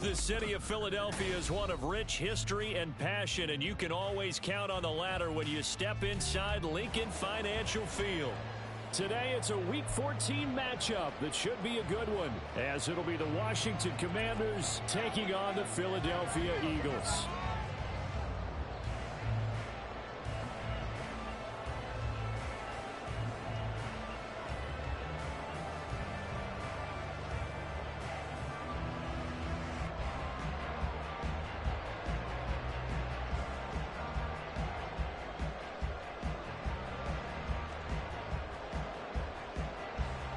The city of Philadelphia is one of rich history and passion, and you can always count on the latter when you step inside Lincoln Financial Field. Today, it's a Week 14 matchup that should be a good one, as it'll be the Washington Commanders taking on the Philadelphia Eagles.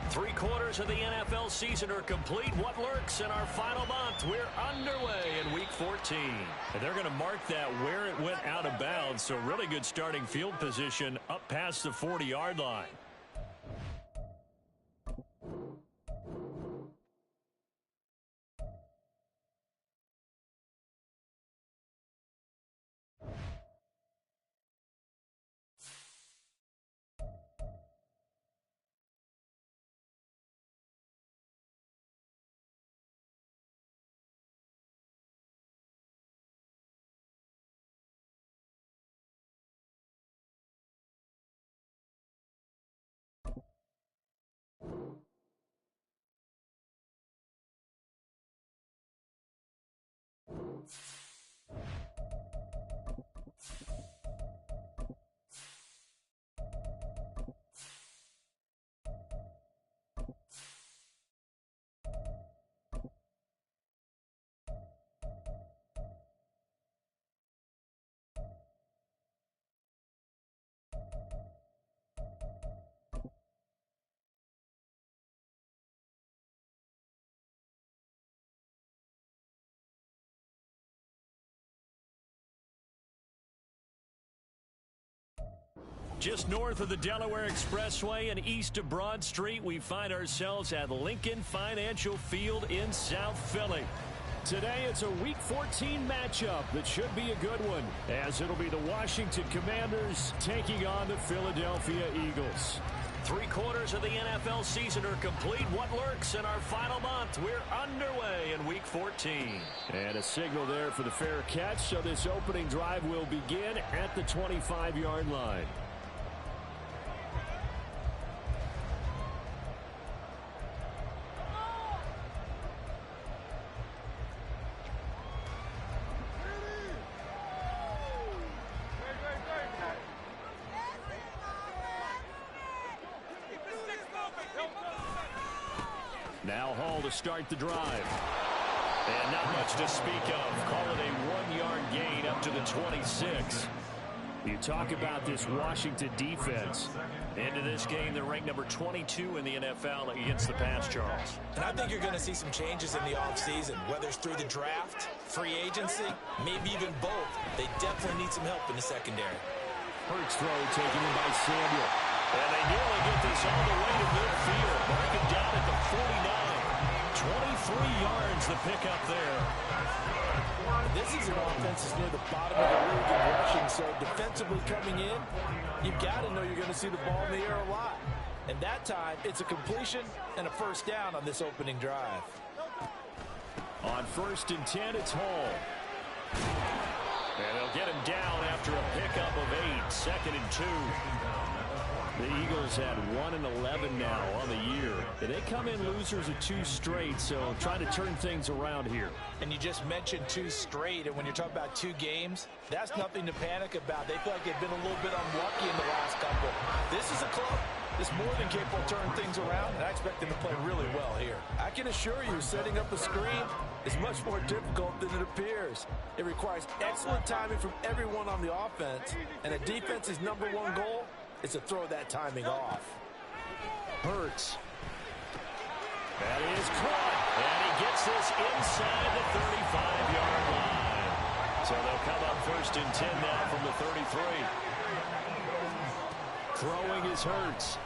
Three-quarters of the NFL season are complete. What lurks in our final month? We're underway in Week 14. And they're going to mark that where it went out of bounds. So really good starting field position up past the 40-yard line. Just north of the Delaware Expressway and east of Broad Street, we find ourselves at Lincoln Financial Field in South Philly. Today, it's a Week 14 matchup that should be a good one, as it'll be the Washington Commanders taking on the Philadelphia Eagles. Three-quarters of the NFL season are complete. What lurks in our final month? We're underway in Week 14. And a signal there for the fair catch, so this opening drive will begin at the 25-yard line. Now Hall to start the drive. And not much to speak of. Call it a 1-yard gain up to the 26. You talk about this Washington defense. Into this game, they're ranked number 22 in the NFL against the pass, Charles. And I think you're going to see some changes in the offseason, whether it's through the draft, free agency, maybe even both. They definitely need some help in the secondary. Hurts throw taken in by Samuel. And they nearly get this all the way to midfield. Marking down at the 49. 23 yards the pick up there. This is an offense that's near the bottom of the league in rushing, so defensively coming in, you've got to know you're going to see the ball in the air a lot. And that time, it's a completion and a first down on this opening drive. On 1st and 10, it's Hall. And they'll get him down after a pickup of 8, 2nd and 2. The Eagles had 1-11 now on the year. They come in losers of 2 straight, so trying to turn things around here. And you just mentioned 2 straight, and when you're talking about 2 games, that's nothing to panic about. They feel like they've been a little bit unlucky in the last couple. This is a club that's more than capable of turning things around, and I expect them to play really well here. I can assure you, setting up a screen is much more difficult than it appears. It requires excellent timing from everyone on the offense, and a defense's #1 goal is to throw that timing off. Hurts. That is caught. And he gets this inside the 35-yard line. So they'll come up 1st and 10 now from the 33. Throwing is Hurts.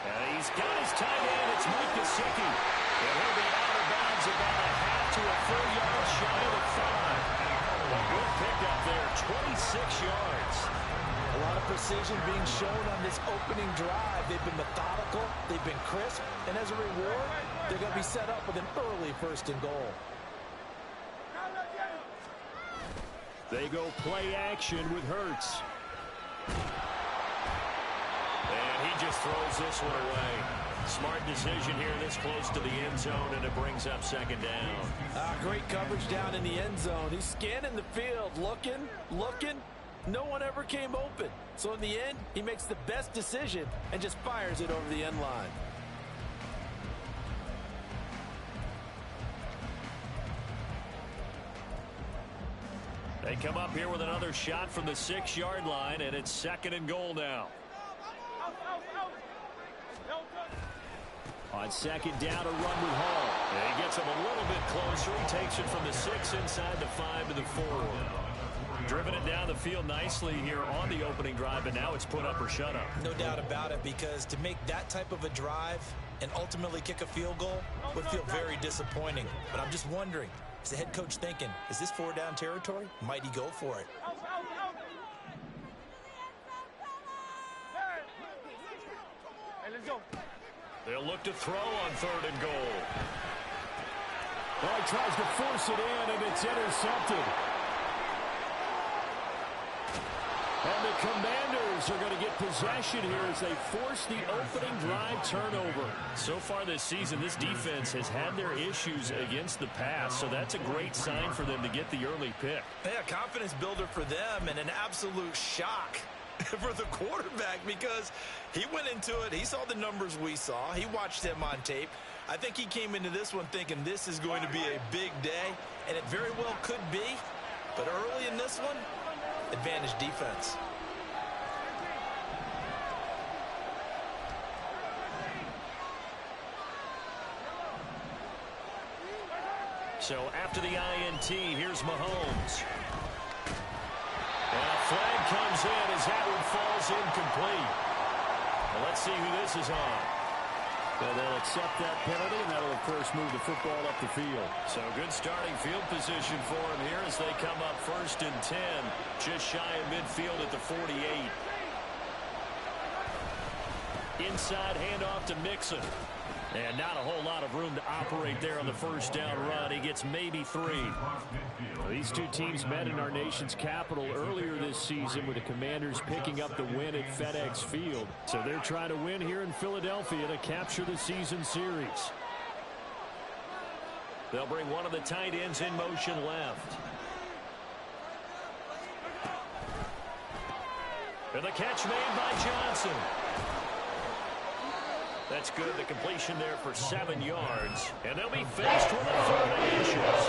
And he's got his tight end. It's Mike Gesicki. And he'll be out of bounds about a half to a full yard shy of the 5. A good pickup there, 26 yards. A lot of precision being shown on this opening drive. They've been methodical, they've been crisp, and as a reward, they're going to be set up with an early 1st and goal. They go play action with Hurts. And he just throws this one away. Smart decision here this close to the end zone, and it brings up 2nd down. Great coverage down in the end zone. He's scanning the field, looking. No one ever came open. So in the end, he makes the best decision and just fires it over the end line. They come up here with another shot from the 6-yard line, and it's 2nd and goal now. On 2nd down, a run with Hall. And he gets him a little bit closer. He takes it from the 6 inside the 5 to the 4. Driven it down the field nicely here on the opening drive, and now it's put up or shut up. No doubt about it, because to make that type of a drive and ultimately kick a field goal would feel very disappointing. But I'm just wondering, is the head coach thinking, is this 4-down territory? Might he go for it? They'll look to throw on 3rd and goal. Well, he tries to force it in, and it's intercepted. And the Commanders are going to get possession here as they force the opening drive turnover. So far this season, this defense has had their issues against the pass, so that's a great sign for them to get the early pick. Yeah, confidence builder for them, and an absolute shock for the quarterback, because he went into it, he saw the numbers we saw, he watched them on tape. I think he came into this one thinking this is going to be a big day, and it very well could be, but early in this one, advantage defense. So after the INT, here's Mahomes. And a flag comes in as that one falls incomplete. Well, let's see who this is on. Well, they'll accept that penalty, and that'll, of course, move the football up the field. So good starting field position for him here as they come up 1st and 10, just shy of midfield at the 48. Inside handoff to Mixon. And not a whole lot of room to operate there on the 1st down run. He gets maybe 3. Well, these two teams met in our nation's capital earlier this season with the Commanders picking up the win at FedEx Field. So they're trying to win here in Philadelphia to capture the season series. They'll bring one of the tight ends in motion left. And the catch made by Johnson. That's good. The completion there for 7 yards. And they'll be faced with a 3rd and inches.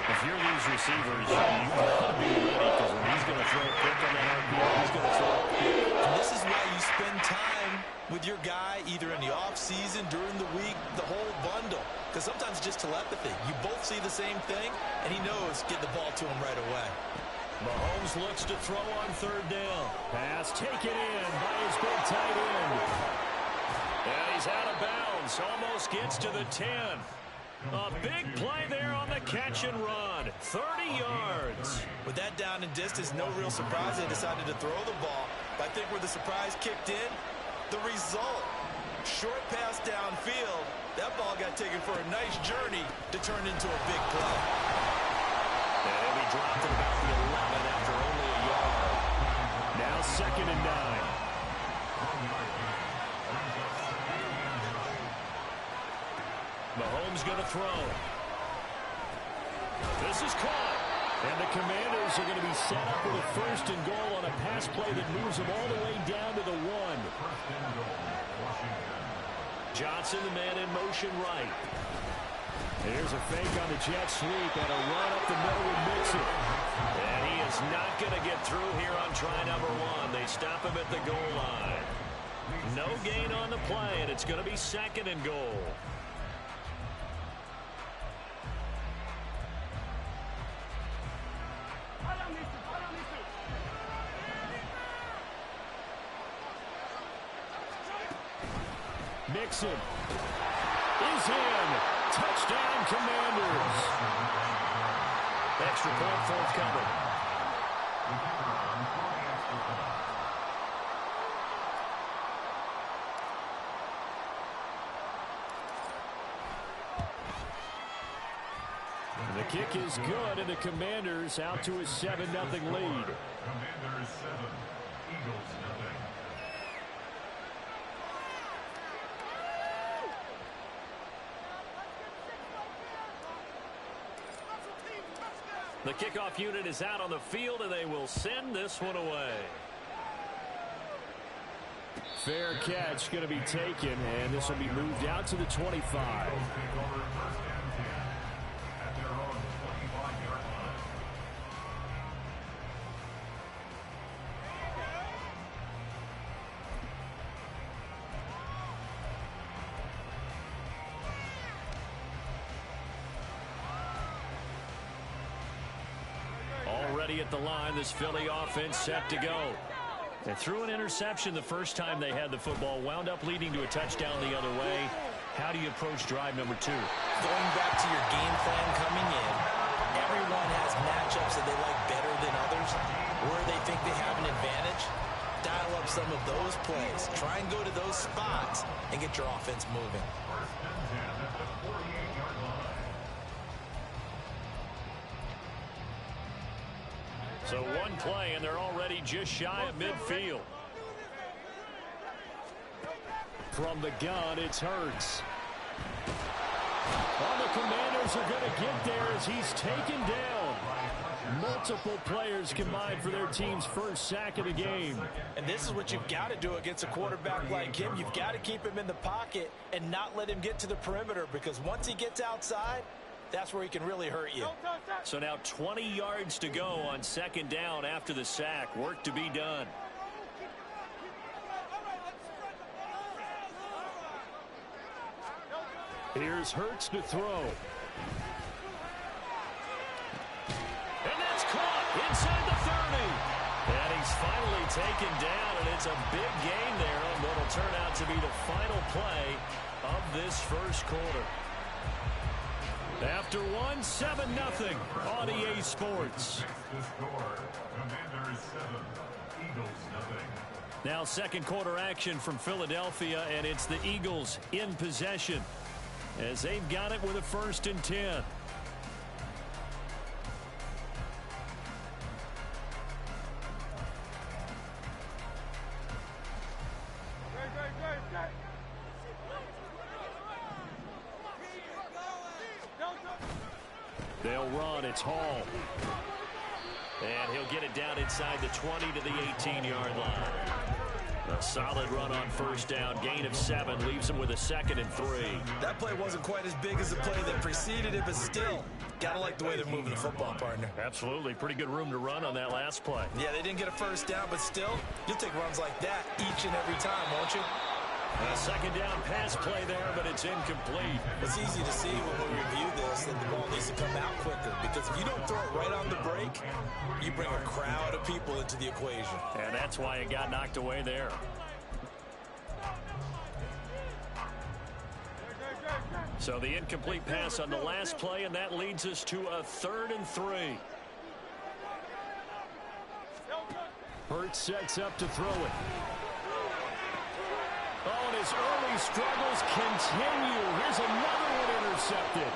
If you're these receivers, you got to be ready, because when he's going to throw a pick on that RPO, he's going to throw a pick. And this is why you spend time with your guy either in the offseason, during the week, the whole bundle. Because sometimes it's just telepathy. You both see the same thing, and he knows get the ball to him right away. Mahomes looks to throw on 3rd down. Pass taken in by his big tight end. And he's out of bounds. Almost gets to the 10. A big play there on the catch and run. 30 yards. With that down and distance, no real surprise they decided to throw the ball. But I think where the surprise kicked in, the result. Short pass downfield. That ball got taken for a nice journey to turn into a big play. And he'll be dropped at about the 11 after only a yard. Now 2nd and 9. Mahomes going to throw. This is caught. And the Commanders are going to be set up with a 1st and goal on a pass play that moves them all the way down to the 1. Johnson, the man in motion right. There's a fake on the jet sweep and a run up the middle with Mixon. And he is not going to get through here on try number 1. They stop him at the goal line. No gain on the play, and it's going to be 2nd and goal. Mixon is in. Touchdown, Commanders. Extra point forthcoming. The kick is good, and the Commanders out to a 7-0 lead. Commanders 7, Eagles nothing. The kickoff unit is out on the field, and they will send this one away. Fair catch going to be taken, and this will be moved out to the 25. Already at the line, this Philly offense set to go. They threw an interception the first time they had the football, wound up leading to a touchdown the other way. How do you approach drive number 2? Going back to your game plan coming in, everyone has matchups that they like better than others, where they think they have an advantage. Dial up some of those plays. Try and go to those spots and get your offense moving. So one play, and they're already just shy of midfield. From the gun, it's Hurts. Well, the Commanders are going to get there as he's taken down. Multiple players combined for their team's first sack of the game. And this is what you've got to do against a quarterback like him. You've got to keep him in the pocket and not let him get to the perimeter, because once he gets outside, that's where he can really hurt you. So now 20 yards to go on second down after the sack. Work to be done. Here's Hurts to throw. And that's caught inside the 30. And he's finally taken down, and it's a big gain there on what will turn out to be the final play of this first quarter. After one, 7-0 on EA Sports. The score, Commanders 7, Eagles nothing. Now second quarter action from Philadelphia, and it's the Eagles in possession as they've got it with a 1st and 10. They'll run. It's Hall. And he'll get it down inside the 20 to the 18-yard line. A solid run on first down. Gain of 7 leaves him with a 2nd and 3. That play wasn't quite as big as the play that preceded it, but still, gotta like the way they're moving the football, partner. Absolutely. Pretty good room to run on that last play. Yeah, they didn't get a first down, but still, you'll take runs like that each and every time, won't you? A second down pass play there, but it's incomplete. It's easy to see when we review this that the ball needs to come out quicker, because if you don't throw it right on the break, you bring a crowd of people into the equation. And that's why it got knocked away there. So the incomplete pass on the last play, and that leads us to a 3rd and 3. Hurts sets up to throw it. Oh, and his early struggles continue. Here's another one intercepted.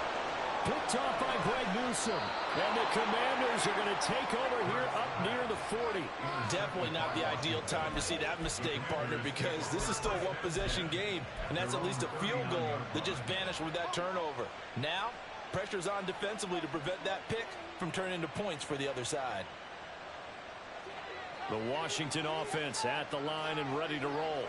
Picked off by Greg Newsome. And the Commanders are going to take over here up near the 40. Definitely not the ideal time to see that mistake, partner, because this is still a one-possession game, and that's at least a field goal that just vanished with that turnover. Now, pressure's on defensively to prevent that pick from turning into points for the other side. The Washington offense at the line and ready to roll.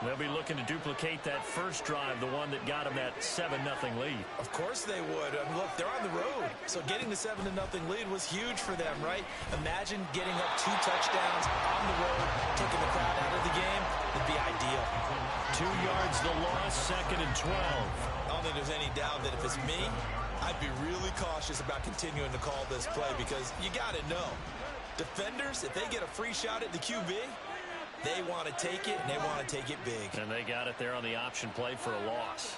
They'll be looking to duplicate that first drive, the one that got them that 7-0 lead. Of course they would. I mean, look, they're on the road, so getting the 7-0 lead was huge for them, right? Imagine getting up 2 touchdowns on the road, taking the crowd out of the game. It'd be ideal. 2 yards the loss, 2nd and 12. I don't think there's any doubt that if it's me, I'd be really cautious about continuing to call this play, because you got to know, defenders, if they get a free shot at the QB, they want to take it, and they want to take it big. And they got it there on the option play for a loss.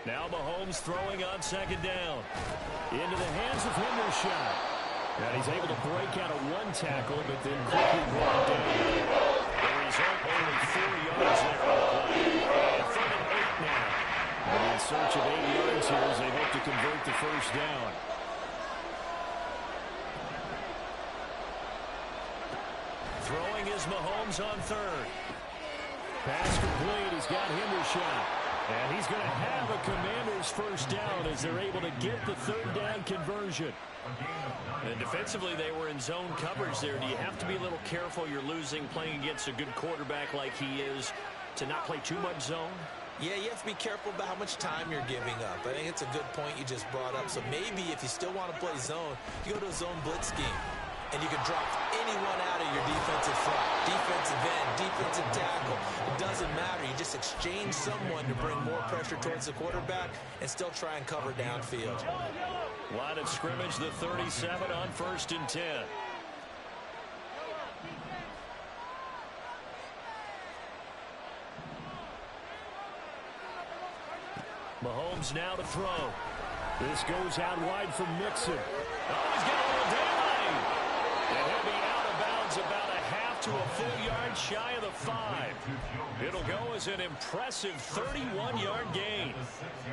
Now Mahomes throwing on second down. Into the hands of Hendershot. And he's able to break out of one tackle, but then quickly brought down. The result, only 4 yards there on the play. And 3rd and 8 now. And in search of 8 yards here as they hope to convert the first down. Throwing is Mahomes on 3rd. Pass complete. He's got Hendershot. And he's going to have a Commanders first down as they're able to get the 3rd down conversion. And defensively, they were in zone coverage there. Do you have to be a little careful? You're losing playing against a good quarterback like he is to not play too much zone? Yeah, you have to be careful about how much time you're giving up. I think it's a good point you just brought up. So maybe if you still want to play zone, you go to a zone blitz scheme. And you can drop anyone out of your defensive front, defensive end, defensive tackle. It doesn't matter. You just exchange someone to bring more pressure towards the quarterback and still try and cover downfield. Line of scrimmage, the 37 on 1st and 10. Mahomes now to throw. This goes out wide from Mixon. Oh, he's getting a little daylight. And he'll be out of bounds about a half to a full yard shy of the 5. It'll go as an impressive 31-yard gain.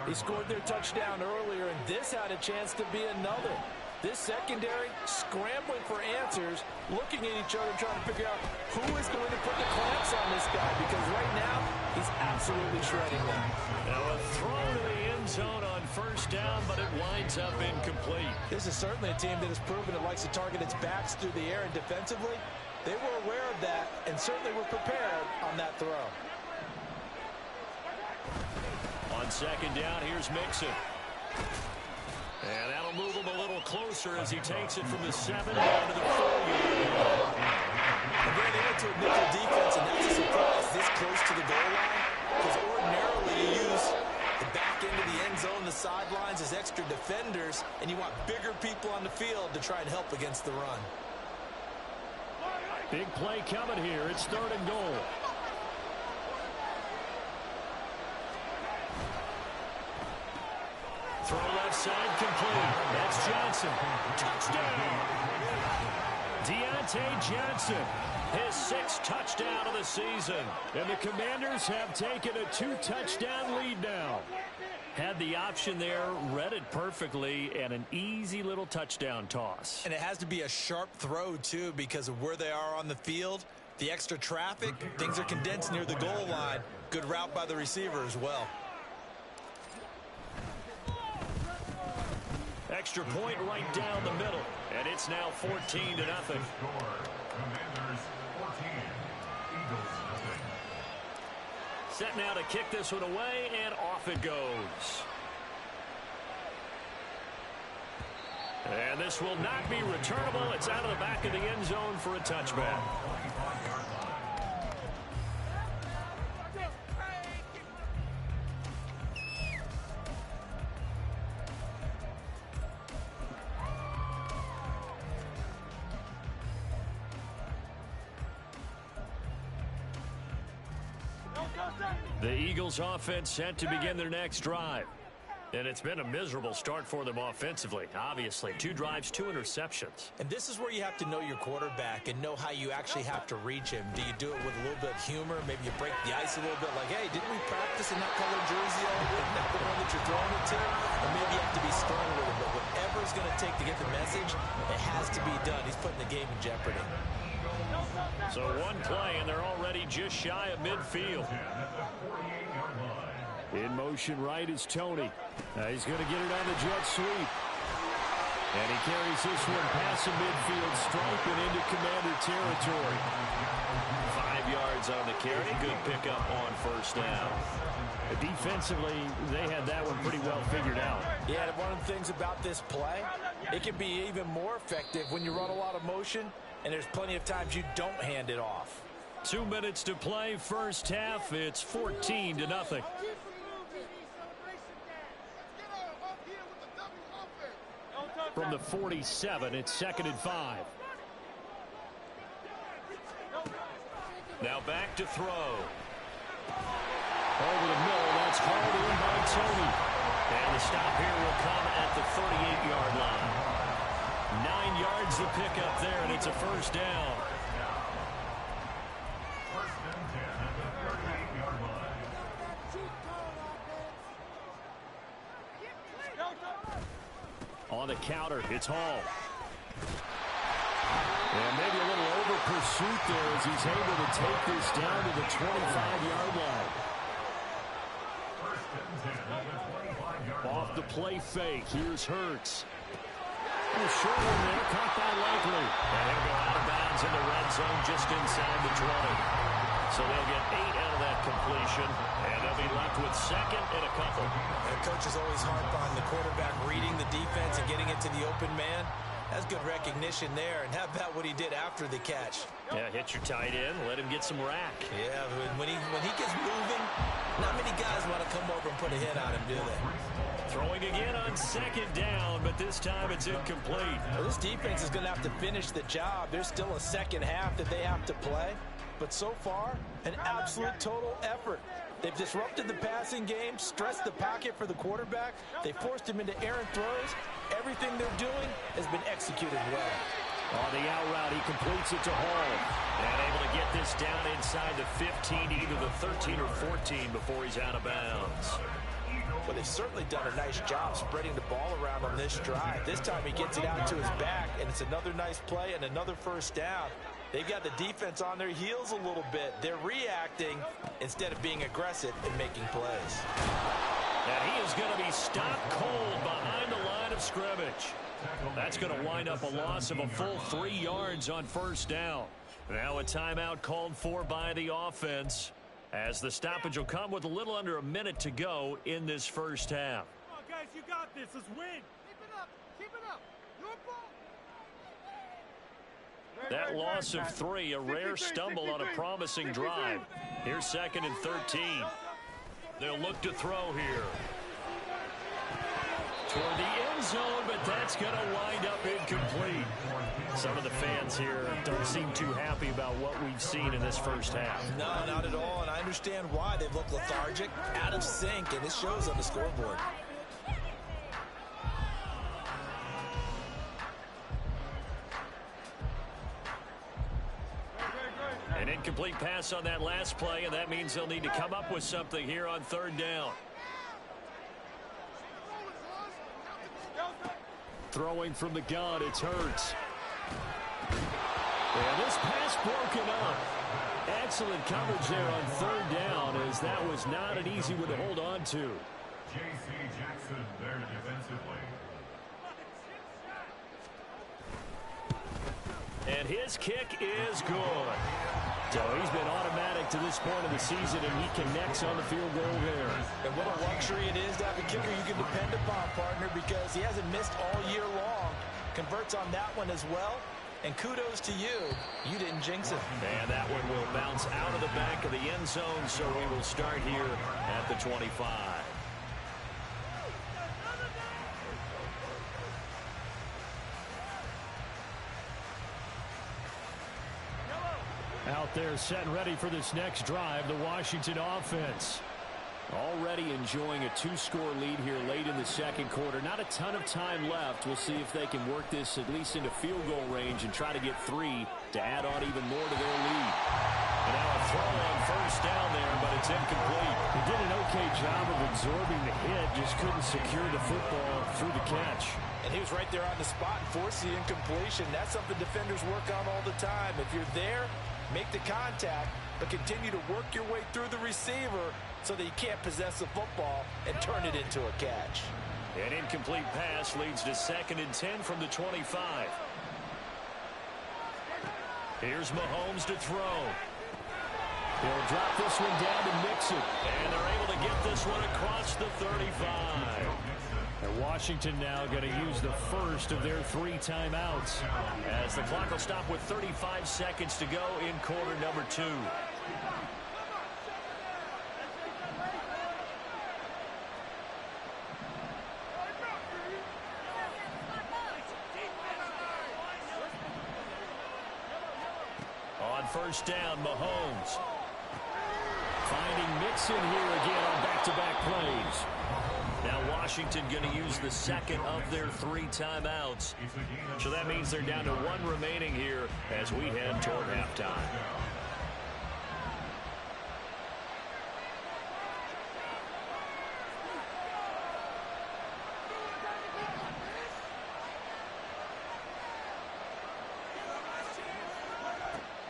He scored their touchdown earlier, and this had a chance to be another. This secondary scrambling for answers, looking at each other, trying to figure out who is going to put the clamps on this guy, because right now he's absolutely shredding them. Now a throw to the end zone on 1st down, but it winds up incomplete. This is certainly a team that has proven it likes to target its backs through the air, and defensively, they were aware of that and certainly were prepared on that throw. On 2nd down, here's Mixon. And that'll move him a little closer as he takes it from the 7 down to the 4-yard line. Again, they went to a nickel defense, and that's a surprise this close to the goal line, because ordinarily you use the back end of the end zone, the sidelines as extra defenders, and you want bigger people on the field to try and help against the run. Big play coming here. It's 3rd and goal. Throw left side complete. That's Johnson. Touchdown. Deontay Johnson. His 6th touchdown of the season. And the Commanders have taken a 2-touchdown lead now. Had the option there, read it perfectly, and an easy little touchdown toss. And it has to be a sharp throw, too, because of where they are on the field. The extra traffic, things are condensed near the goal line. Good route by the receiver as well. Extra point right down the middle. And it's now 14-0. Commanders 14, Eagles nothing. Set now to kick this one away, and off it goes. And this will not be returnable. It's out of the back of the end zone for a touchback. The Eagles offense set to begin their next drive. And it's been a miserable start for them offensively, obviously. 2 drives, 2 interceptions. And this is where you have to know your quarterback and know how you actually have to reach him. Do you do it with a little bit of humor? Maybe you break the ice a little bit, like, hey, didn't we practice in that colored jersey? Isn't that the one that you're throwing it to? Or maybe you have to be stern with it. But whatever it's going to take to get the message, it has to be done. He's putting the game in jeopardy. So 1 play, and they're already just shy of midfield. In motion right is Tony. He's going to get it on the jet sweep. And he carries this one past the midfield stripe and into Commander territory. 5 yards on the carry. Good pickup on 1st down. Defensively, they had that one pretty well figured out. Yeah, and one of the things about this play, it can be even more effective when you run a lot of motion, and there's plenty of times you don't hand it off. 2 minutes to play, first half. It's 14-0. From the 47, it's 2nd and 5. Now back to throw. Over the middle, that's hauled in by Tony. And the stop here will come at the 38-yard line. 9 yards to pick up there, and it's a first down. First and 10 at the 38-yard line. On the counter, it's Hall. And maybe a little over pursuit there as he's able to take this down to the 25-yard line. First and 10 at the 25-yard line. Off the play fake, here's Hurts. A short one there, caught by Likely. And he'll go out of bounds in the red zone just inside the 20. So they'll get 8 out of that completion, and they'll be left with second and a couple. And coaches always harp on the quarterback reading the defense and getting it to the open man. That's good recognition there. And how about what he did after the catch? Yeah, hit your tight end, let him get some rack. Yeah, when he gets moving, not many guys want to come over and put a hit on him, do they? Throwing again on second down, but this time it's incomplete. Well, this defense is going to have to finish the job. There's still a second half that they have to play. But so far, an absolute total effort. They've disrupted the passing game, stressed the pocket for the quarterback. They forced him into errant throws. Everything they're doing has been executed well. On the out route, he completes it to Hall. And able to get this down inside the 15, either the 13 or 14 before he's out of bounds. But they've certainly done a nice job spreading the ball around on this drive. This time he gets it out to his back, and it's another nice play and another first down. They've got the defense on their heels a little bit. They're reacting instead of being aggressive and making plays. And he is going to be stopped cold behind the line of scrimmage. That's going to wind up a loss of a full 3 yards on first down. Now a timeout called for by the offense, as the stoppage will come with a little under a minute to go in this first half. Come on, guys, you got this. Let's win. Keep it up. Keep it up. Your ball. That loss of 3, a rare stumble on a promising drive. Here's second and 13. They'll look to throw here. Toward the end zone, but that's going to wind up incomplete. Some of the fans here don't seem too happy about what we've seen in this first half. No, not at all, and I understand why. They've looked lethargic, out of sync, and this shows on the scoreboard. An incomplete pass on that last play, and that means they'll need to come up with something here on third down. Throwing from the gun, it's Hurts. And this pass broken up. Excellent coverage there on third down, as that was not an easy one to hold on to. J.C. Jackson there defensively. And his kick is good. So he's been automatic to this point of the season, and he connects on the field goal there. And what a luxury it is to have a kicker you can depend upon, partner, because he hasn't missed all year long. Converts on that one as well. And kudos to you. You didn't jinx it. And that one will bounce out of the back of the end zone, so we will start here at the 25. Out there set and ready for this next drive, the Washington offense. Already enjoying a 2-score lead here late in the second quarter. Not a ton of time left. We'll see if they can work this at least into field goal range and try to get 3 to add on even more to their lead. And now a throw on first down there, but it's incomplete. He did an okay job of absorbing the hit, just couldn't secure the football through the catch. And he was right there on the spot and forced the incompletion. That's something defenders work on all the time. If you're there, make the contact, but continue to work your way through the receiver so that you can't possess the football and turn it into a catch. An incomplete pass leads to second and 10 from the 25. Here's Mahomes to throw. He'll drop this one down to Mixon. And they're able to get this one across the 35. And Washington now going to use the first of their 3 timeouts, as the clock will stop with 35 seconds to go in quarter number 2. On first down, Mahomes. Finding Mixon here again on back-to-back plays. Now Washington going to use the second of their 3 timeouts. So that means they're down to 1 remaining here as we head toward halftime.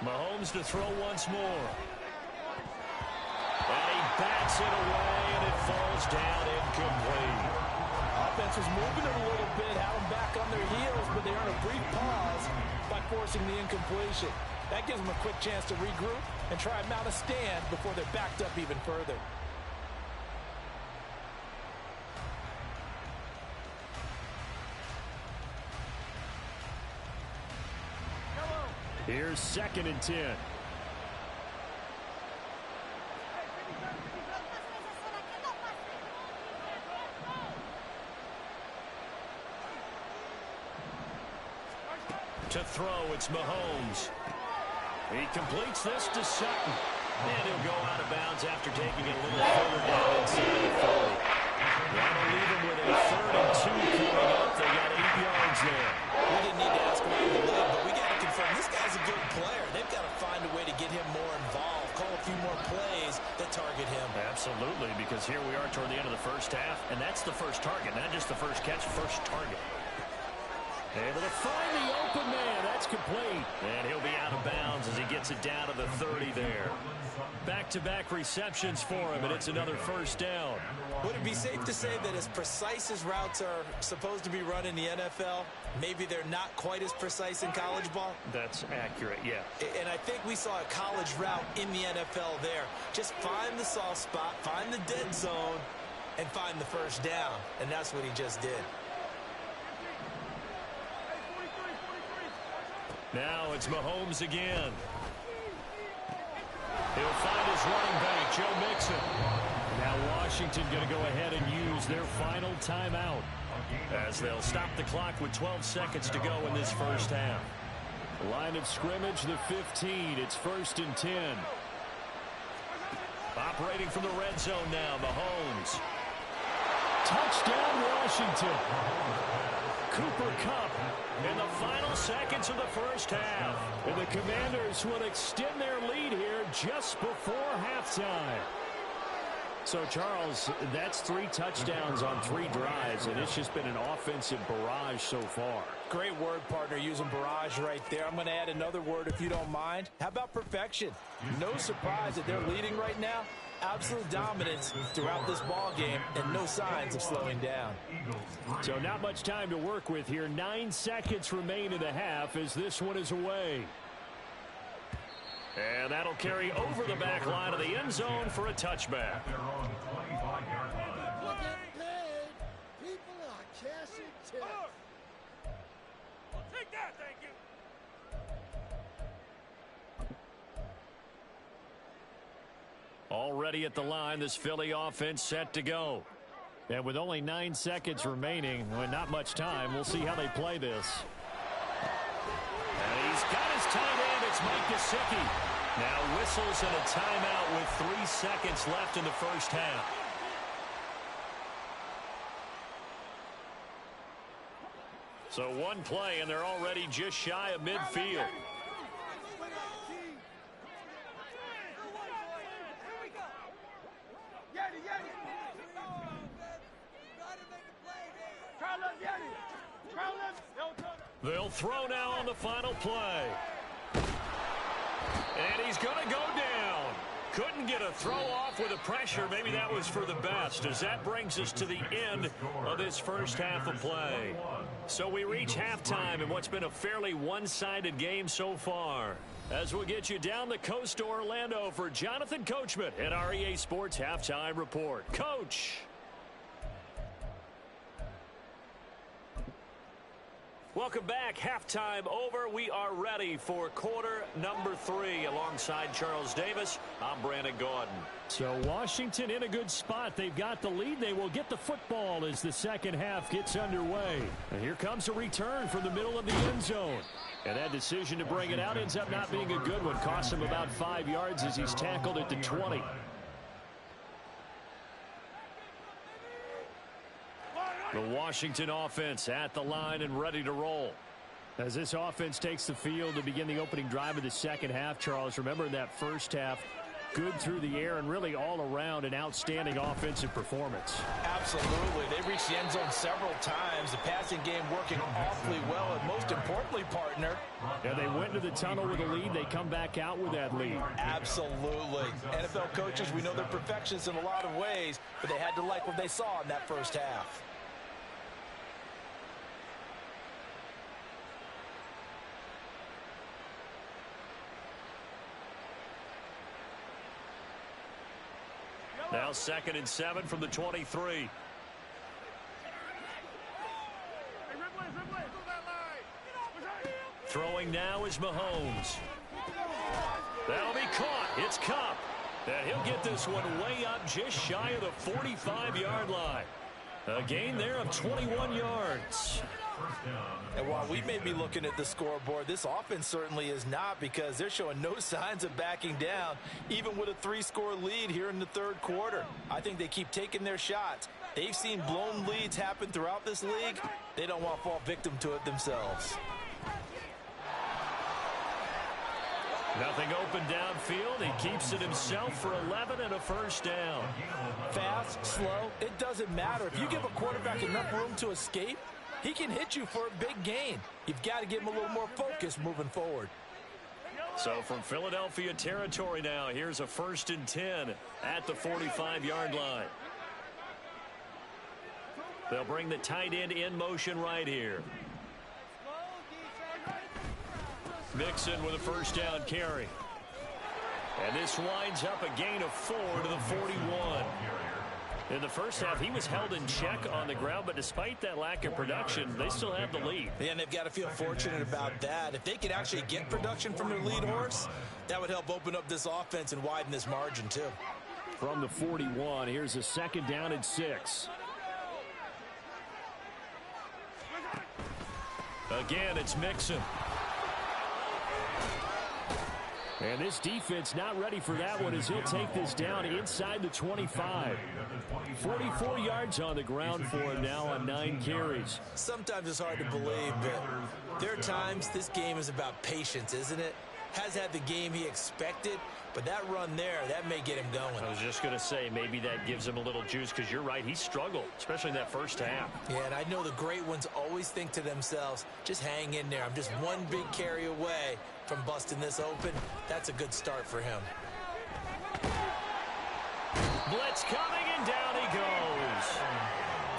Mahomes to throw once more. And he bats it away, and it falls down incomplete. Offense was moving it a little bit, had them back on their heels, but they earned a brief pause by forcing the incompletion. That gives them a quick chance to regroup and try and mount a stand before they're backed up even further. Here's 2nd and 10. To throw, it's Mahomes. He completes this to Sutton. And he'll go out of bounds after taking it a little further down inside the 40. That'll leave him with a 3rd and 2 coming up. They got 8 yards there. We didn't need to ask around the league, but we got to confirm this guy's a good player. They've got to find a way to get him more involved, call a few more plays that target him. Absolutely, because here we are toward the end of the first half, and that's the first target, not just the first catch, first target. Able to find the open man. That's complete. And he'll be out of bounds as he gets it down to the 30 there. Back-to-back receptions for him, and it's another first down. Would it be safe to say that as precise as routes are supposed to be run in the NFL, maybe they're not quite as precise in college ball? That's accurate, yeah. And I think we saw a college route in the NFL there. Just find the soft spot, find the dead zone, and find the first down. And that's what he just did. Now it's Mahomes again. He'll find his running back, Joe Mixon. Now Washington going to go ahead and use their final timeout as they'll stop the clock with 12 seconds to go in this first half. Line of scrimmage, the 15. It's 1st and 10. Operating from the red zone now, Mahomes. Touchdown, Washington. Cooper Kupp in the final seconds of the first half. And the Commanders will extend their lead here just before halftime. So, Charles, that's 3 touchdowns on 3 drives, and it's just been an offensive barrage so far. Great word, partner, using barrage right there. I'm going to add another word if you don't mind. How about perfection? No surprise that they're leading right now. Absolute dominance throughout this ball game and no signs of slowing down. So not much time to work with here. 9 seconds remain in the half as this one is away. And that'll carry over the back line of the end zone for a touchback. Take that, thank you. Already at the line, this Philly offense set to go. And with only 9 seconds remaining, well, not much time, we'll see how they play this. And he's got his tight end. It's Mike Gesicki. Now whistles and a timeout with 3 seconds left in the first half. So one play, and they're already just shy of midfield. They'll throw now on the final play. And he's going to go down. Couldn't get a throw off with the pressure. Maybe that was for the best, as that brings us to the end of this first half of play. So we reach halftime in what's been a fairly one-sided game so far. As we'll get you down the coast to Orlando for Jonathan Coachman at our EA Sports Halftime Report. Coach. Welcome back. Halftime over. We are ready for quarter number 3 alongside Charles Davis. I'm Brandon Gaudin. So Washington in a good spot. They've got the lead. They will get the football as the second half gets underway. And here comes a return from the middle of the end zone. And that decision to bring it out ends up not being a good one. Costs him about 5 yards as he's tackled at the 20. The Washington offense at the line and ready to roll. As this offense takes the field to begin the opening drive of the second half, Charles, remember in that first half, good through the air and really all around an outstanding offensive performance. Absolutely. They reached the end zone several times. The passing game working awfully well. And most importantly, partner. Yeah, they went to the tunnel with a lead. They come back out with that lead. Absolutely. NFL coaches, we know they're perfectionists in a lot of ways, but they had to like what they saw in that first half. Now 2nd and 7 from the 23. Throwing now is Mahomes. That'll be caught. It's Kupp. And he'll get this one way up just shy of the 45-yard line. A gain there of 21 yards. And while we may be looking at the scoreboard, this offense certainly is not, because they're showing no signs of backing down, even with a 3-score lead here in the third quarter. I think they keep taking their shots. They've seen blown leads happen throughout this league. They don't want to fall victim to it themselves. Nothing open downfield. He keeps it himself for 11 and a first down. Fast, slow, it doesn't matter. If you give a quarterback enough room to escape, he can hit you for a big gain. You've got to give him a little more focus moving forward. So from Philadelphia territory now, here's a 1st and 10 at the 45-yard line. They'll bring the tight end in motion right here. Mixon with a first down carry. And this winds up a gain of 4 to the 41. In the first half, he was held in check on the ground, but despite that lack of production, they still have the lead. Yeah, and they've got to feel fortunate about that. If they could actually get production from their lead horse, that would help open up this offense and widen this margin too. From the 41, here's a 2nd down and 6. Again, it's Mixon. And this defense not ready for that one as he'll take this down inside the 25. 44 yards on the ground for him now on 9 carries. Sometimes it's hard to believe, but there are times this game is about patience, isn't it? Has had the game he expected, but that run there, that may get him going. I was just going to say, maybe that gives him a little juice, because you're right, he struggled, especially in that first half. Yeah, and I know the great ones always think to themselves, just hang in there. I'm just one big carry away from busting this open. That's a good start for him. Blitz coming, and down he goes.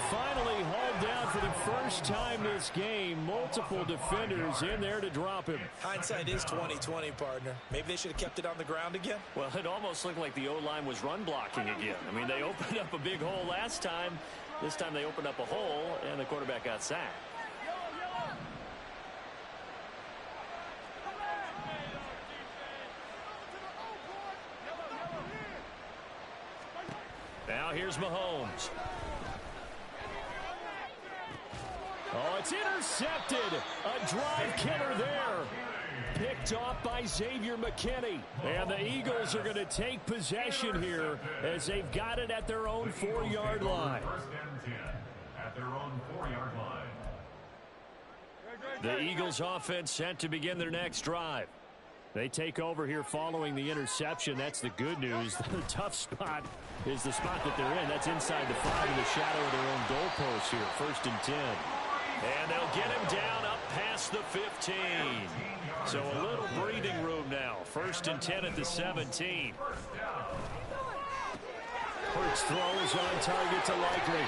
Finally hauled down for the first time this game. Multiple defenders in there to drop him. Hindsight is 20/20, partner. Maybe they should have kept it on the ground again. Well, it almost looked like the O-line was run blocking again. I mean, they opened up a big hole last time. This time they opened up a hole, and the quarterback got sacked. Now here's Mahomes. Oh, it's intercepted. A drive killer there. Picked off by Xavier McKinney. And the Eagles are going to take possession here as they've got it at their own 4-yard line. 1st and 10 at their own 4-yard line. The Eagles offense set to begin their next drive. They take over here following the interception. That's the good news. The tough spot is the spot that they're in. That's inside the 5 in the shadow of their own goalpost here. 1st and 10. And they'll get him down up past the 15. So a little breathing room now. 1st and 10 at the 17. Hurts throws on target to Likely.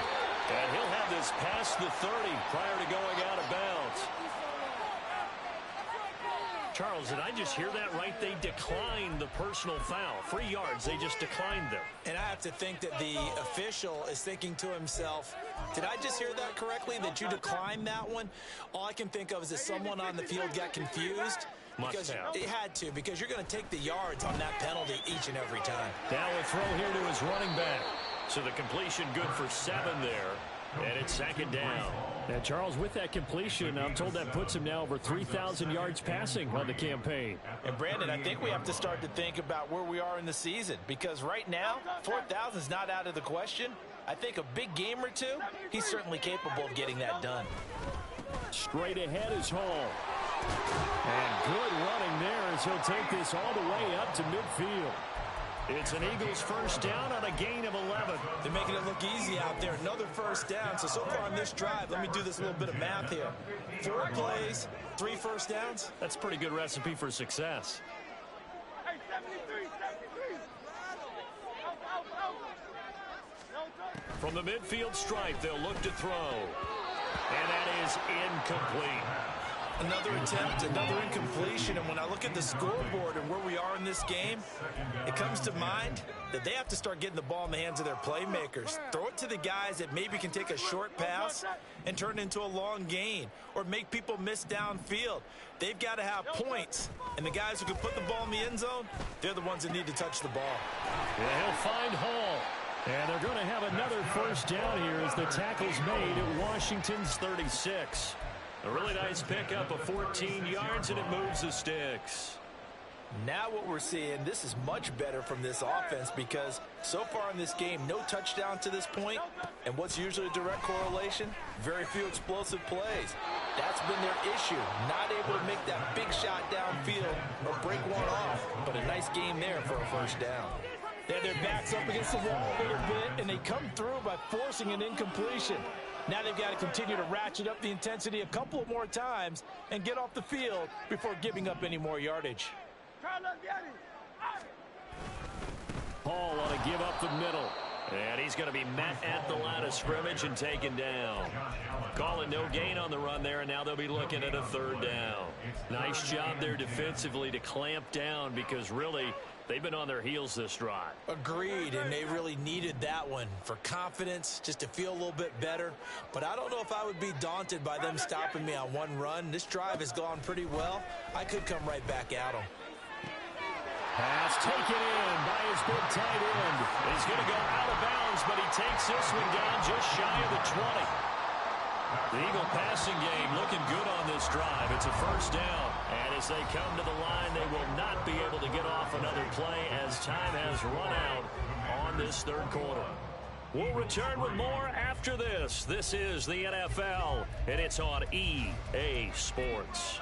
And he'll have this past the 30 prior to going out of bounds. Charles, did I just hear that right? They declined the personal foul. 3 yards, they just declined them. And I have to think that the official is thinking to himself, did I just hear that correctly, that you declined that one? All I can think of is that someone on the field got confused. Because it had to, because you're going to take the yards on that penalty each and every time. Now a throw here to his running back. So the completion good for 7 there. And it's second down. And Charles, with that completion, I'm told that puts him now over 3,000 yards passing on the campaign. And Brandon, I think we have to start to think about where we are in the season, because right now 4,000 is not out of the question. I think a big game or two, he's certainly capable of getting that done. Straight ahead is Hall. And good running there as he'll take this all the way up to midfield. It's an Eagles first down on a gain of 11. They're making it look easy out there. Another first down. So far on this drive, let me do this little bit of math here. 4 plays, 3 first downs. That's a pretty good recipe for success. Hey, 73, 73. From the midfield stripe, they'll look to throw. And that is incomplete. Another attempt, another incompletion, and when I look at the scoreboard and where we are in this game, it comes to mind that they have to start getting the ball in the hands of their playmakers. Throw it to the guys that maybe can take a short pass and turn it into a long gain or make people miss downfield. They've got to have points, and the guys who can put the ball in the end zone, they're the ones that need to touch the ball. Yeah, he'll find Hall. And they're going to have another first down here as the tackle's made at Washington's 36. A really nice pickup of 14 yards, and it moves the sticks. Now what we're seeing, this is much better from this offense, because so far in this game, no touchdown to this point. And what's usually a direct correlation? Very few explosive plays. That's been their issue. Not able to make that big shot downfield or break one off. But a nice game there for a first down. They have their backs up against the wall a little bit, and they come through by forcing an incompletion. Now they've got to continue to ratchet up the intensity a couple of more times and get off the field before giving up any more yardage. Hall on a give up the middle. And he's going to be met at the line of scrimmage and taken down. Calling no gain on the run there, and now they'll be looking at a third down. Nice job there defensively to clamp down, because really they've been on their heels this drive. Agreed, and they really needed that one for confidence, just to feel a little bit better. But I don't know if I would be daunted by them stopping me on one run. This drive has gone pretty well. I could come right back at them. Pass taken in by his big tight end. He's going to go out of bounds, but he takes this one down just shy of the 20. The Eagle passing game looking good on this drive. It's a first down. And as they come to the line, they will not be able to get off another play as time has run out on this third quarter. We'll return with more after this. This is the NFL, and it's on EA Sports.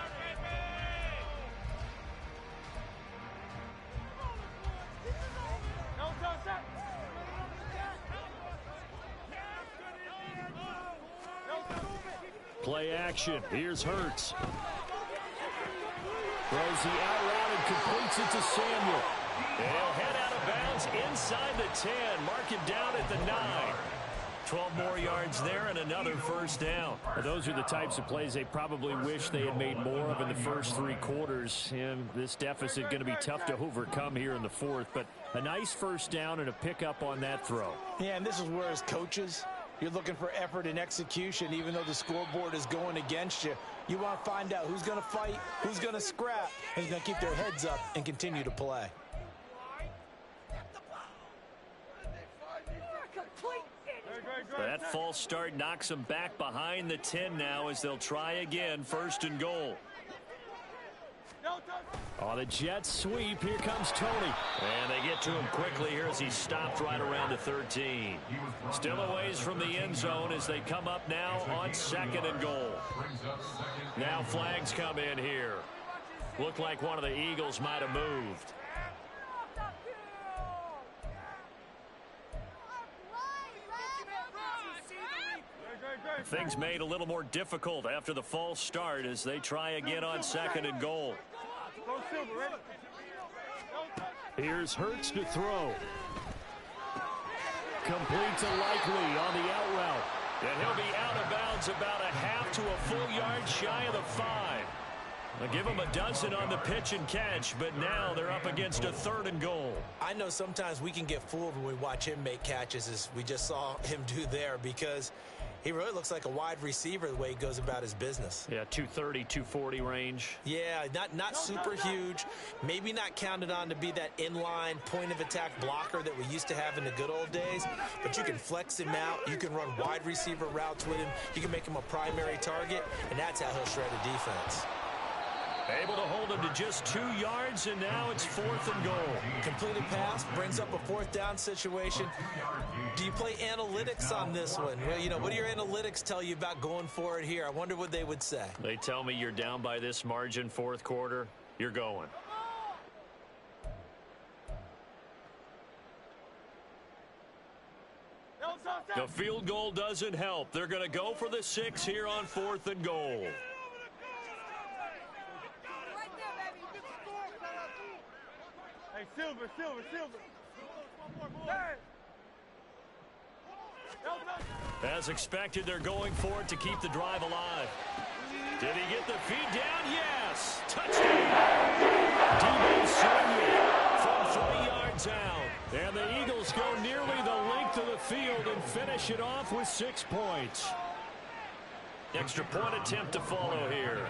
Play action. Here's Hurts. Throws the out route and completes it to Samuel. They'll head out of bounds inside the 10. Mark him down at the 9. 12 more yards there and another first down. Those are the types of plays they probably wish they had made more of in the first 3 quarters. And this deficit going to be tough to overcome here in the fourth. But a nice first down and a pickup on that throw. Yeah, and this is where, as coaches, you're looking for effort and execution. Even though the scoreboard is going against you, you want to find out who's going to fight, who's going to scrap, and who's going to keep their heads up and continue to play. That false start knocks them back behind the 10 now as they'll try again, first and goal. On the jet sweep, here comes Tony. And they get to him quickly here as he's stopped right around the 13. Still a ways from the end zone as they come up now on second and goal. Now flags come in here. Looked like one of the Eagles might have moved. Things made a little more difficult after the false start as they try again on second and goal. Here's Hurts to throw. Complete to Likely on the out route. And he'll be out of bounds about a half to a full yard shy of the 5. They'll give him a dozen on the pitch and catch, but now they're up against a third and goal. I know sometimes we can get fooled when we watch him make catches, as we just saw him do there, because He really looks like a wide receiver the way he goes about his business. Yeah, 230, 240 range. Yeah, not super huge. Maybe not counted on to be that inline point-of-attack blocker that we used to have in the good old days. But you can flex him out. You can run wide receiver routes with him. You can make him a primary target, and that's how he'll shred a defense. Able to hold him to just 2 yards, and now it's 4th and goal. Completed pass, brings up a 4th down situation. Do you play analytics on this one? Well, you know, what do your analytics tell you about going for it here? I wonder what they would say. They tell me you're down by this margin 4th quarter, you're going. The field goal doesn't help. They're going to go for the 6 here on 4th and goal. Hey, Silver. As expected, they're going for it to keep the drive alive. Did he get the feed down? Yes! Touchdown! Deebo Samuel from 3 yards out. And the Eagles go nearly the length of the field and finish it off with 6 points. Extra point attempt to follow here.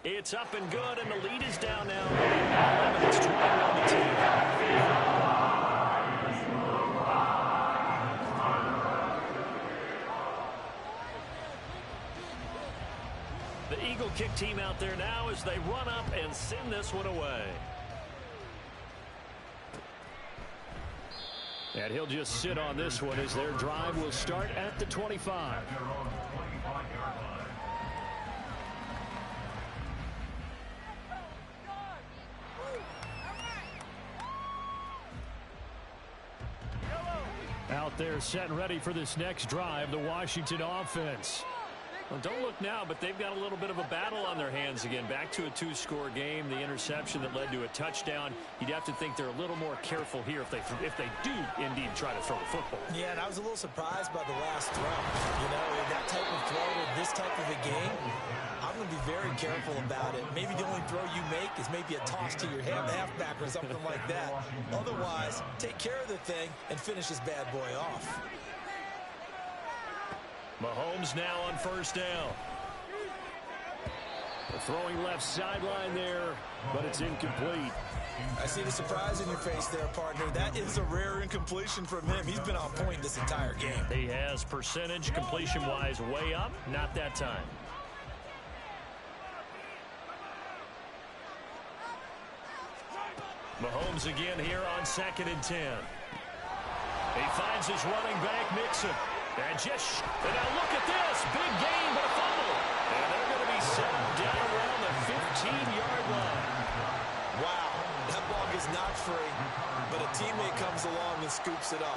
It's up and good, and the lead is down now. 11 minutes 20 on the team. The Eagle kick team out there now as they run up and send this one away. And he'll just sit on this one as their drive will start at the 25. Out there set and ready for this next drive, the Washington offense. Well, don't look now, but they've got a little bit of a battle on their hands again. Back to a 2-score game, the interception that led to a touchdown. You'd have to think they're a little more careful here if they do indeed try to throw the football. Yeah, and I was a little surprised by the last throw. You know, in that type of throw in this type of a game, I'm going to be very careful about it. Maybe the only throw you make is maybe a toss to your halfback or something like that. Otherwise, take care of the thing and finish this bad boy off. Mahomes now on 1st down. Throwing left sideline there, but it's incomplete. I see the surprise in your face there, partner. That is a rare incompletion from him. He's been on point this entire game. He has percentage completion-wise way up, not that time. Mahomes again here on 2nd and 10. He finds his running back, Mixon. And now look at this. Big gain, but a fumble. And they're going to be set up down around the 15-yard line. Wow, that ball is not free, but a teammate comes along and scoops it up.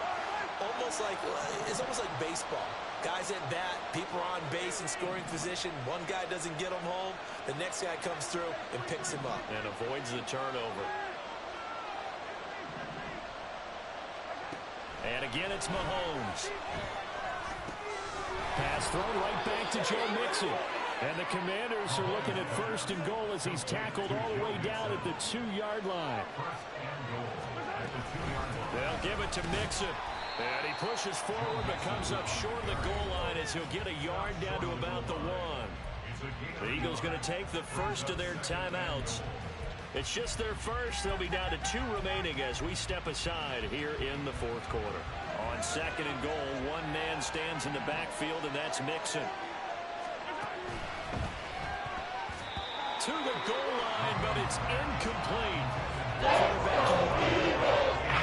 It's almost like baseball. Guys at bat, people are on base in scoring position. One guy doesn't get him home. The next guy comes through and picks him up. And avoids the turnover. And again, it's Mahomes. Pass thrown right back to Joe Mixon. And the Commanders are looking at 1st and goal as he's tackled all the way down at the 2-yard line. They'll give it to Mixon. And he pushes forward but comes up short of the goal line as he'll get a yard down to about the 1. The Eagles going to take the first of their timeouts. It's just their first. They'll be down to 2 remaining as we step aside here in the 4th quarter. On 2nd and goal, one man stands in the backfield, and that's Mixon. To the goal line, but it's incomplete. The quarterback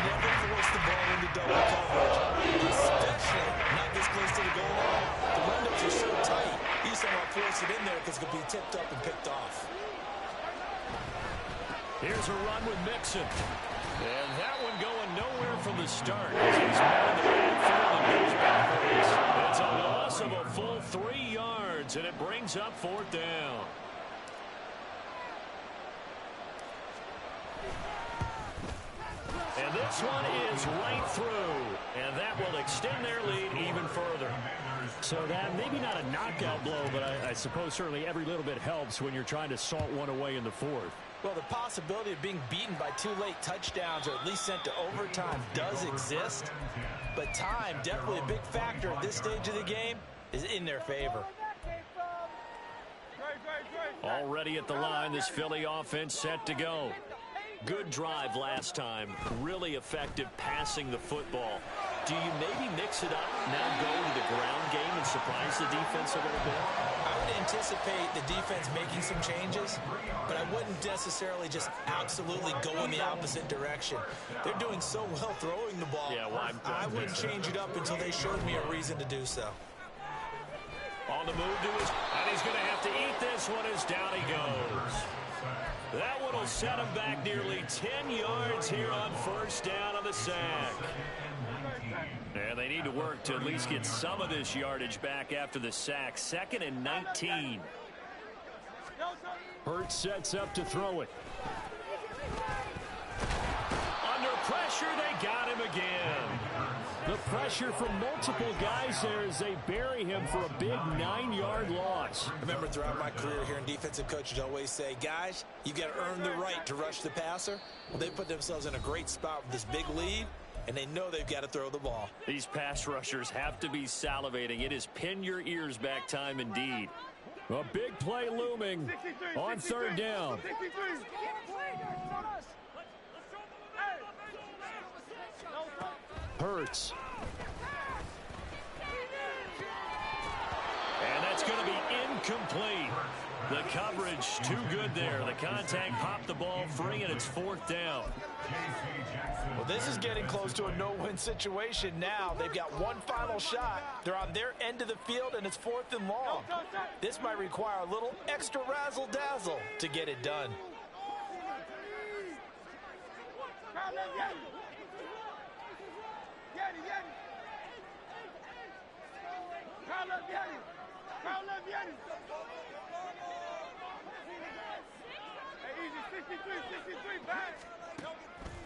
never force the ball into double coverage, especially not this close to the goal line. The windows are so tight, you just don't want to force it in there because it could be tipped up and picked off. Here's a run with Mixon. And that one going nowhere from the start. As he's out of the backfield and goes backwards. It's a loss of a full 3 yards, and it brings up 4th down. And this one is right through. And that will extend their lead even further. So that maybe not a knockout blow, but I suppose certainly every little bit helps when you're trying to salt one away in the 4th. Well, the possibility of being beaten by 2 late touchdowns or at least sent to overtime does exist. But time, definitely a big factor at this stage of the game, is in their favor. Already at the line, this Philly offense set to go. Good drive last time. Really effective passing the football. Do you maybe mix it up, now go to the ground game and surprise the defense a little bit? I would anticipate the defense making some changes, but I wouldn't necessarily just absolutely go in the opposite direction. They're doing so well throwing the ball. Yeah, well, I wouldn't change it up until they showed me a reason to do so. On the move to his, and he's going to have to eat this one as down he goes. That one will set him back nearly 10 yards here on first down on the sack. And they need to work to at least get some of this yardage back after the sack. 2nd and 19. Hurts sets up to throw it. Under pressure, they got him again. The pressure from multiple guys there as they bury him for a big 9-yard loss. I remember throughout my career here in defensive coaches always say, guys, you got to earn the right to rush the passer. Well, they put themselves in a great spot with this big lead, and they know they've got to throw the ball. These pass rushers have to be salivating. It is pin your ears back time indeed. A big play looming on 3rd down. Hurts. And that's going to be incomplete. The coverage too good there. The contact popped the ball free, and it's 4th down. Well, this is getting close to a no-win situation now. They've got one final shot. They're on their end of the field, and it's 4th and long. This might require a little extra razzle-dazzle to get it done.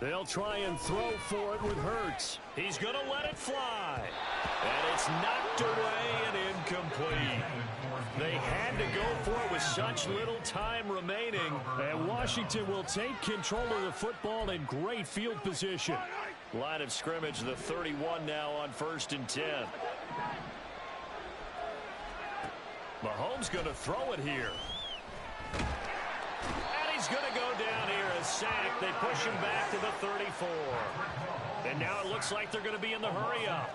They'll try and throw for it with Hurts. He's going to let it fly. And it's knocked away and incomplete. They had to go for it with such little time remaining. And Washington will take control of the football in great field position. Line of scrimmage, the 31 now on 1st and 10. Mahomes going to throw it here. And he's going to go down here, a sack. They push him back to the 34. And now it looks like they're going to be in the hurry up.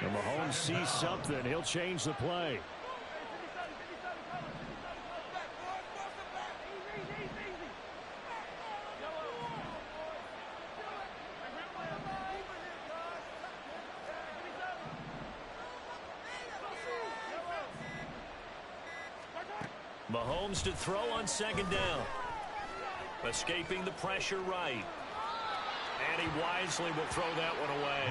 And Mahomes sees something. He'll change the play. Mahomes to throw on 2nd down. Escaping the pressure right. And he wisely will throw that one away.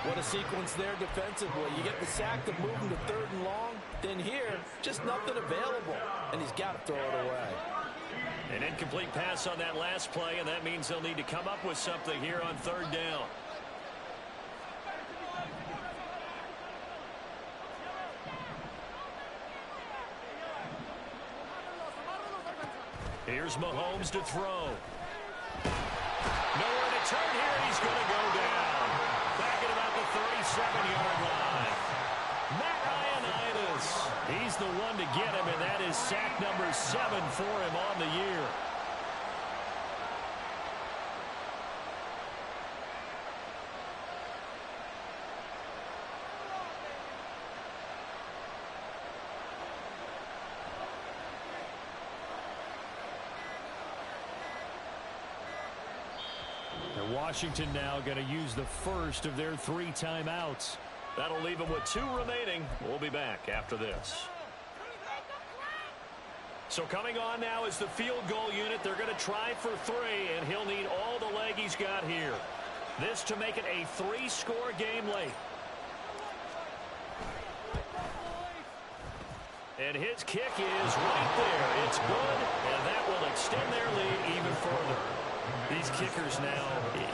What a sequence there defensively. You get the sack to move him to 3rd and long. Then here, just nothing available. And he's got to throw it away. An incomplete pass on that last play, and that means they'll need to come up with something here on 3rd down. Here's Mahomes to throw. Nowhere to turn here. He's going to go down. Back at about the 37-yard line. Matt Ioannidis. He's the one to get him, and that is sack number 7 for him on the year. Washington now going to use the first of their 3 timeouts. That'll leave them with 2 remaining. We'll be back after this. So coming on now is the field goal unit. They're going to try for 3, and he'll need all the leg he's got here. This to make it a 3-score game late. And his kick is right there. It's good, and that will extend their lead even further. These kickers now,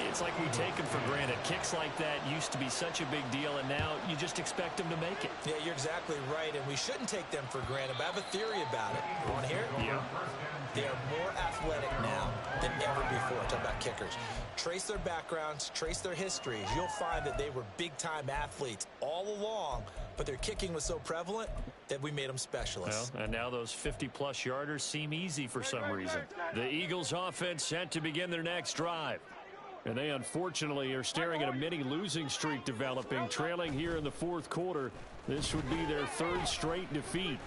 it's like we take them for granted. Kicks like that used to be such a big deal, and now you just expect them to make it. Yeah, you're exactly right, and we shouldn't take them for granted, but I have a theory about it. You want to hear it? Yeah. They are more athletic now than ever before. Talk about kickers. Trace their backgrounds, trace their histories. You'll find that they were big-time athletes all along, but their kicking was so prevalent that we made them specialists. Well, and now those 50-plus yarders seem easy for some reason. The Eagles offense set to begin their next drive. And they unfortunately are staring at a mini losing streak developing, trailing here in the fourth quarter. This would be their third straight defeat.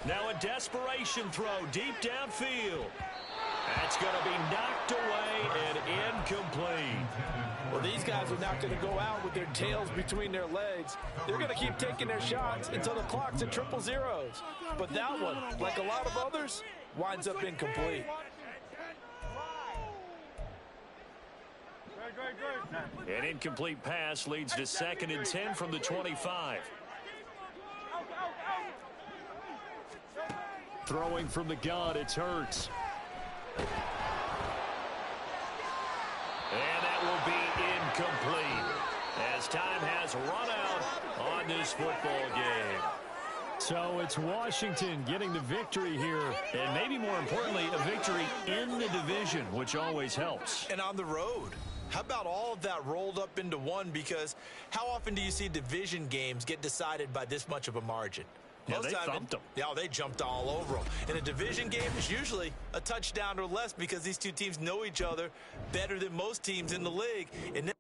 Now a desperation throw deep downfield. That's going to be knocked away and incomplete. Well, these guys are not going to go out with their tails between their legs. They're going to keep taking their shots until the clock's at triple zeros. But that one, like a lot of others, winds up incomplete. An incomplete pass leads to 2nd and 10 from the 25. Throwing from the gun, it's Hurts. And that will be incomplete as time has run out on this football game. So it's Washington getting the victory here. And maybe more importantly, a victory in the division, which always helps. And on the road. How about all of that rolled up into one? Because how often do you see division games get decided by this much of a margin? Yeah, they thumped them. Yeah, they jumped all over them. In a division game, it's usually a touchdown or less because these two teams know each other better than most teams in the league. And